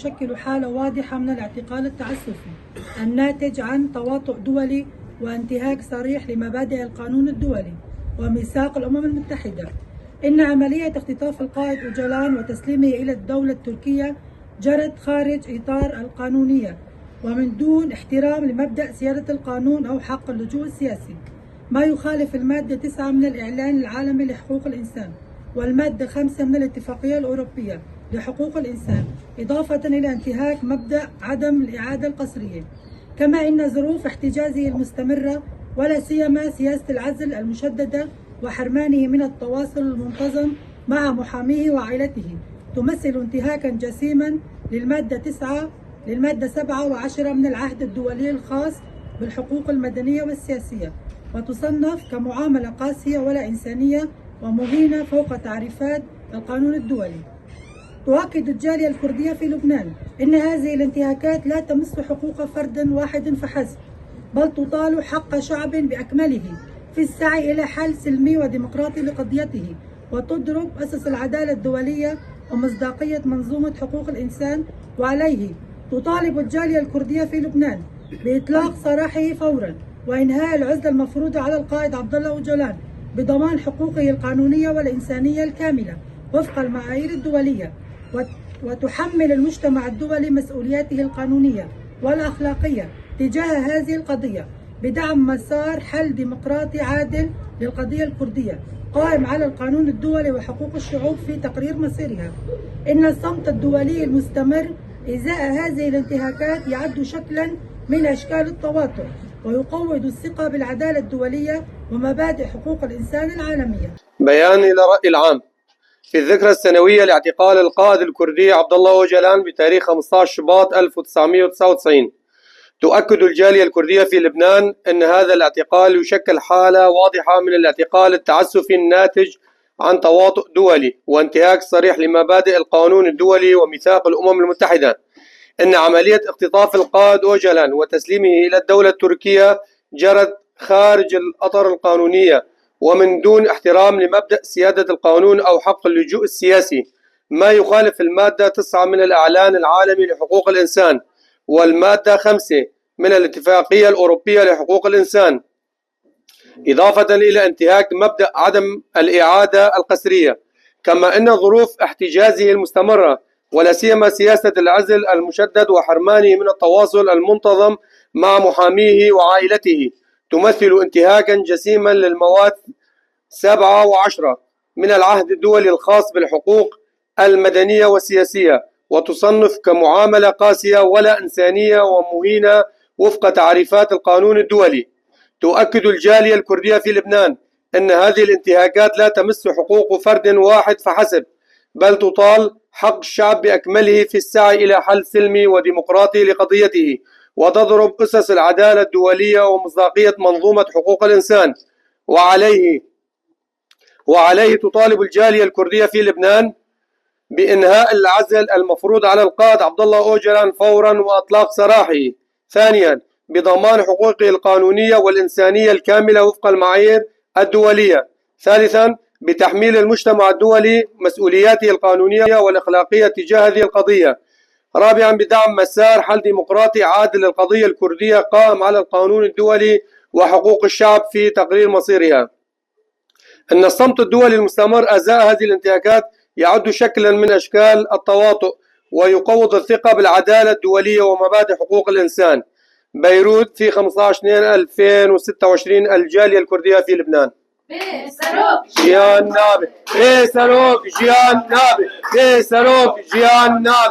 تشكل حالة واضحة من الاعتقال التعسفي الناتج عن تواطؤ دولي وانتهاك صريح لمبادئ القانون الدولي وميثاق الأمم المتحدة. إن عملية اختطاف القائد أوجلان وتسليمه إلى الدولة التركية جرت خارج إطار القانونية ومن دون احترام لمبدأ سيادة القانون أو حق اللجوء السياسي، ما يخالف المادة 9 من الإعلان العالمي لحقوق الإنسان والمادة 5 من الاتفاقية الأوروبية لحقوق الإنسان، إضافة إلى انتهاك مبدأ عدم الإعادة القسرية. كما إن ظروف احتجازه المستمرة ولا سيما سياسة العزل المشددة وحرمانه من التواصل المنتظم مع محاميه وعائلته تمثل انتهاكا جسيما للمادة 7 و10 من العهد الدولي الخاص بالحقوق المدنية والسياسية، وتصنف كمعاملة قاسية ولا إنسانية ومهينة فوق تعريفات القانون الدولي. تؤكد الجالية الكردية في لبنان إن هذه الانتهاكات لا تمس حقوق فرد واحد فحسب، بل تطال حق شعب بأكمله في السعي إلى حل سلمي وديمقراطي لقضيته، وتضرب أسس العدالة الدولية ومصداقية منظومة حقوق الإنسان. وعليه تطالب الجالية الكردية في لبنان بإطلاق سراحه فورا وإنهاء العزلة المفروضة على القائد عبد الله أوجلان بضمان حقوقه القانونية والإنسانية الكاملة وفق المعايير الدولية، وتحمل المجتمع الدولي مسؤولياته القانونية والأخلاقية تجاه هذه القضية بدعم مسار حل ديمقراطي عادل للقضية الكردية قائم على القانون الدولي وحقوق الشعوب في تقرير مصيرها. إن الصمت الدولي المستمر إزاء هذه الانتهاكات يعد شكلا من أشكال التواطؤ ويقوض الثقة بالعدالة الدولية ومبادئ حقوق الإنسان العالمية. بيان للرأي العام. في الذكرى السنوية لاعتقال القائد الكردي عبد الله أوجلان بتاريخ 15 شباط 1999، تؤكد الجالية الكردية في لبنان أن هذا الاعتقال يشكل حالة واضحة من الاعتقال التعسفي الناتج عن تواطؤ دولي وانتهاك صريح لمبادئ القانون الدولي وميثاق الأمم المتحدة. أن عملية اختطاف القائد أوجلان وتسليمه إلى الدولة التركية جرت خارج الأطر القانونية ومن دون احترام لمبدأ سيادة القانون أو حق اللجوء السياسي، ما يخالف المادة 9 من الإعلان العالمي لحقوق الإنسان والمادة 5 من الاتفاقية الأوروبية لحقوق الإنسان، إضافة إلى انتهاك مبدأ عدم الإعادة القسرية. كما أن ظروف احتجازه المستمرة ولا سيما سياسة العزل المشدد وحرمانه من التواصل المنتظم مع محاميه وعائلته تمثل انتهاكا جسيما للمواد 7 و10 من العهد الدولي الخاص بالحقوق المدنية والسياسية، وتصنف كمعاملة قاسية ولا إنسانية ومهينة وفق تعريفات القانون الدولي. تؤكد الجالية الكردية في لبنان أن هذه الانتهاكات لا تمس حقوق فرد واحد فحسب، بل تطال حق الشعب بأكمله في السعي إلى حل سلمي وديمقراطي لقضيته، وتضرب أسس العدالة الدولية ومصداقية منظومة حقوق الإنسان. وعليه تطالب الجالية الكردية في لبنان بإنهاء العزل المفروض على القائد عبد الله أوجلان فورا وإطلاق سراحه. ثانيا، بضمان حقوقه القانونية والإنسانية الكاملة وفق المعايير الدولية. ثالثا، بتحميل المجتمع الدولي مسؤولياته القانونية والأخلاقية تجاه هذه القضية. رابعا، بدعم مسار حل ديمقراطي عادل للقضية الكردية قائم على القانون الدولي وحقوق الشعب في تقرير مصيرها. أن الصمت الدولي المستمر أزاء هذه الانتهاكات يعد شكلا من أشكال التواطؤ ويقوض الثقة بالعدالة الدولية ومبادئ حقوق الإنسان. بيروت في 15/2/2026. الجالية الكردية في لبنان. جيان نابي.